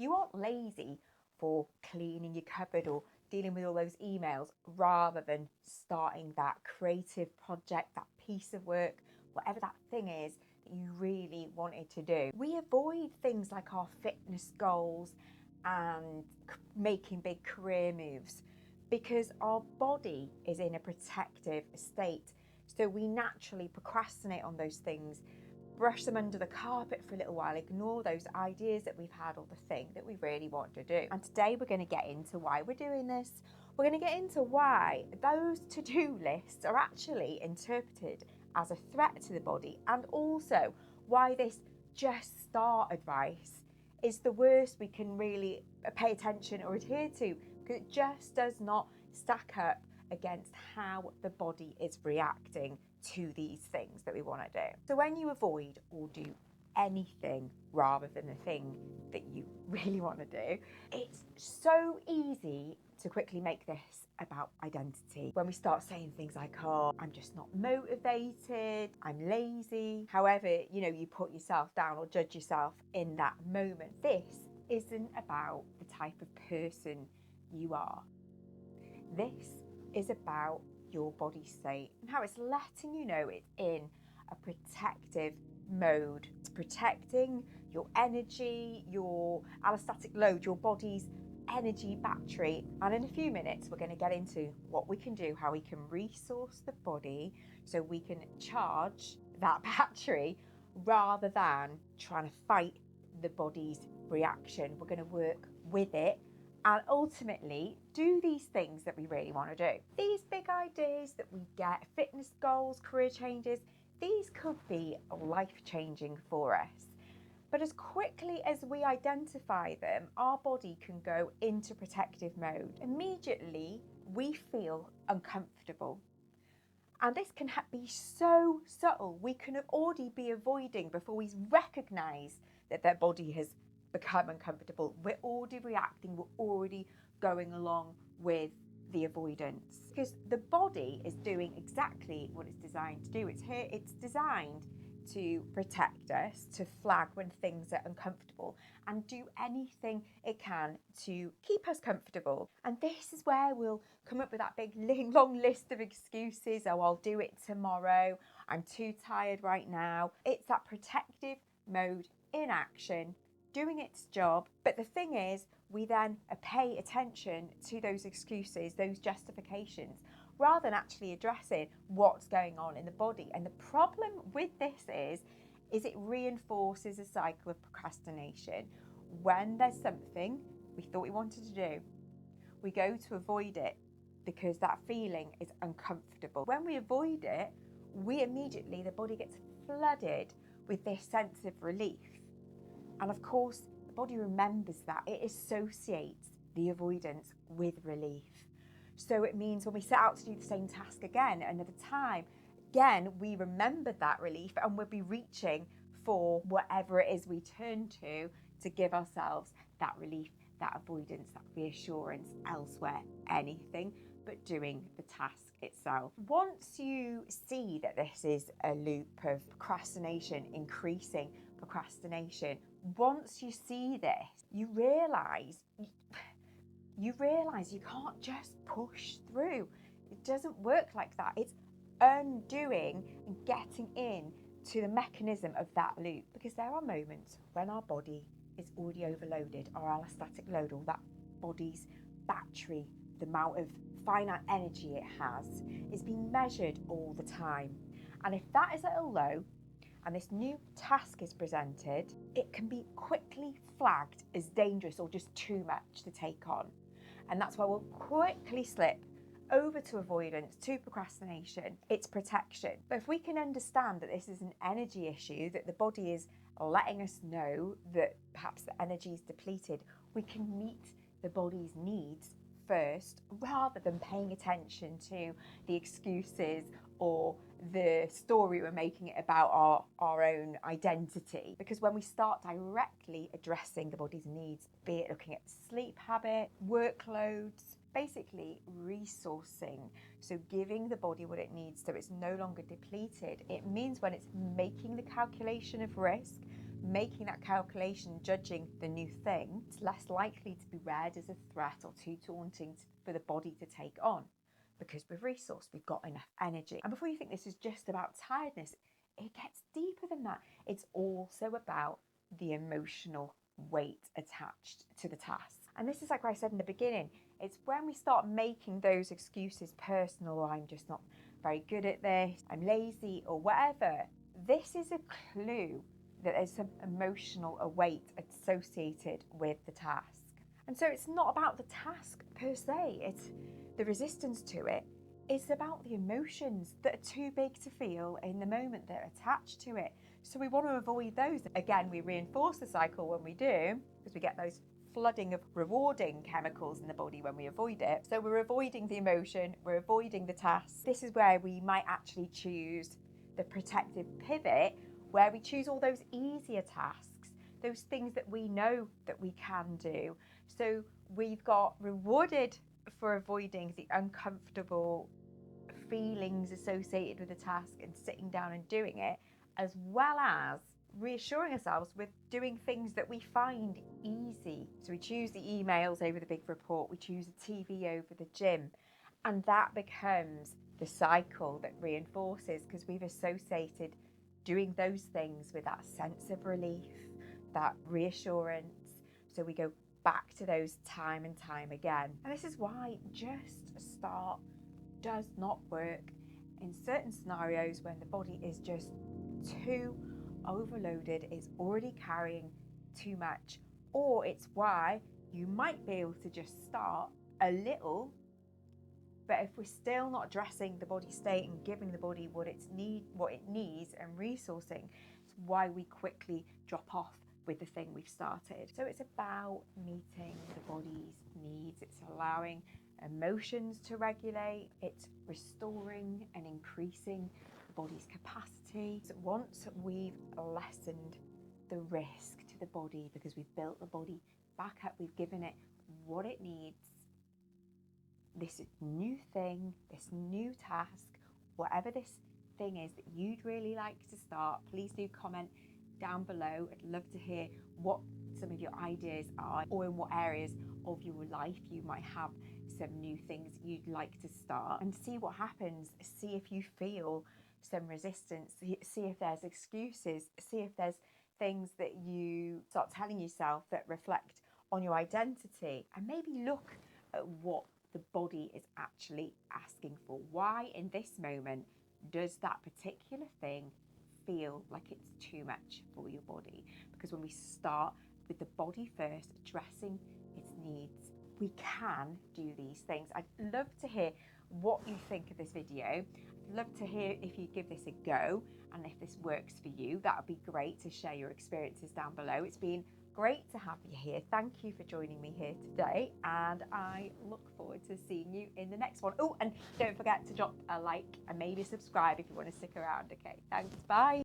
You aren't lazy for cleaning your cupboard or dealing with all those emails rather than starting that creative project, that piece of work, whatever that thing is that you really wanted to do. We avoid things like our fitness goals and making big career moves because our body is in a protective state. So we naturally procrastinate on those things, brush them under the carpet for a little while, ignore those ideas that we've had or the thing that we really want to do. And today we're going to get into why we're doing this. We're going to get into why those to-do lists are actually interpreted as a threat to the body, and also why this just start advice is the worst we can really pay attention or adhere to, because it just does not stack up against how the body is reacting to these things that we want to do. So when you avoid or do anything rather than the thing that you really want to do, it's so easy to quickly make this about identity. When we start saying things like, oh, I'm just not motivated, I'm lazy, however, you put yourself down or judge yourself in that moment. This isn't about the type of person you are. This is about your body state and how it's letting you know it's in a protective mode. It's protecting your energy, your allostatic load, your body's energy battery. And in a few minutes, we're going to get into what we can do, how we can resource the body so we can charge that battery rather than trying to fight the body's reaction. We're going to work with it and ultimately do these things that we really want to do. These big ideas that we get, fitness goals, career changes, these could be life-changing for us. But as quickly as we identify them, our body can go into protective mode. Immediately, we feel uncomfortable. And this can be so subtle. We can already be avoiding before we recognise that their body has become uncomfortable. We're already reacting, we're already going along with the avoidance. Because the body is doing exactly what it's designed to do. It's designed to protect us, to flag when things are uncomfortable, and do anything it can to keep us comfortable. And this is where we'll come up with that big long list of excuses. Oh, I'll do it tomorrow. I'm too tired right now. It's that protective mode in action, doing its job. But the thing is, we then pay attention to those excuses, those justifications, rather than actually addressing what's going on in the body. And the problem with this is it reinforces a cycle of procrastination. When there's something we thought we wanted to do, we go to avoid it because that feeling is uncomfortable. When we avoid it, the body gets flooded with this sense of relief. And of course, the body remembers that. It associates the avoidance with relief. So it means when we set out to do the same task again another time, again, we remembered that relief and we'll be reaching for whatever it is we turn to give ourselves that relief, that avoidance, that reassurance elsewhere, anything but doing the task itself. Once you see that this is a loop of procrastination, increasing procrastination, once you see this, you realise you can't just push through. It doesn't work like that. It's undoing and getting in to the mechanism of that loop, because there are moments when our body is already overloaded, our allostatic load, or that body's battery, the amount of finite energy it has, is being measured all the time. And if that is at a low and this new task is presented, it can be quickly flagged as dangerous or just too much to take on. And that's why we'll quickly slip over to avoidance, to procrastination. It's protection. But if we can understand that this is an energy issue, that the body is letting us know that perhaps the energy is depleted, we can meet the body's needs first rather than paying attention to the excuses or the story we're making it about our own identity. Because when we start directly addressing the body's needs, be it looking at sleep habit, workloads, basically resourcing, so giving the body what it needs so it's no longer depleted, it means when it's making the calculation of risk making that calculation, judging the new thing, it's less likely to be read as a threat or too daunting for the body to take on, because we've resourced, we've got enough energy. And before you think this is just about tiredness, it gets deeper than that. It's also about the emotional weight attached to the task. And this is like what I said in the beginning, it's when we start making those excuses personal, or I'm just not very good at this, I'm lazy, or whatever. This is a clue that there's some emotional weight associated with the task. And so it's not about the task per se, it's the resistance to it. It's about the emotions that are too big to feel in the moment that are attached to it. So we want to avoid those. Again, we reinforce the cycle when we do, because we get those flooding of rewarding chemicals in the body when we avoid it. So we're avoiding the emotion, we're avoiding the task. This is where we might actually choose the protective pivot, where we choose all those easier tasks, those things that we know that we can do. So we've got rewarded for avoiding the uncomfortable feelings associated with the task and sitting down and doing it, as well as reassuring ourselves with doing things that we find easy. So we choose the emails over the big report, we choose the TV over the gym, and that becomes the cycle that reinforces, because we've associated doing those things with that sense of relief, that reassurance. So we go back to those time and time again. And this is why just start does not work in certain scenarios when the body is just too overloaded, it's already carrying too much, or it's why you might be able to just start a little, but if we're still not addressing the body state and giving the body what it needs and resourcing, it's why we quickly drop off with the thing we've started. So it's about meeting the body's needs, it's allowing emotions to regulate, it's restoring and increasing the body's capacity. So once we've lessened the risk to the body, because we've built the body back up, we've given it what it needs, this new thing, this new task, whatever this thing is that you'd really like to start, please do comment down below. I'd love to hear what some of your ideas are, or in what areas of your life you might have some new things you'd like to start, and see what happens. See if you feel some resistance, see if there's excuses, see if there's things that you start telling yourself that reflect on your identity, and maybe look at what the body is actually asking for. Why in this moment does that particular thing feel like it's too much for your body? Because when we start with the body first, addressing its needs, we can do these things. I'd love to hear what you think of this video. I'd love to hear if you give this a go and if this works for you. That would be great to share your experiences down below. It's been great to have you here. Thank you for joining me here today, and I look forward to seeing you in the next one. Oh, and don't forget to drop a like and maybe subscribe if you want to stick around. Okay, thanks, bye.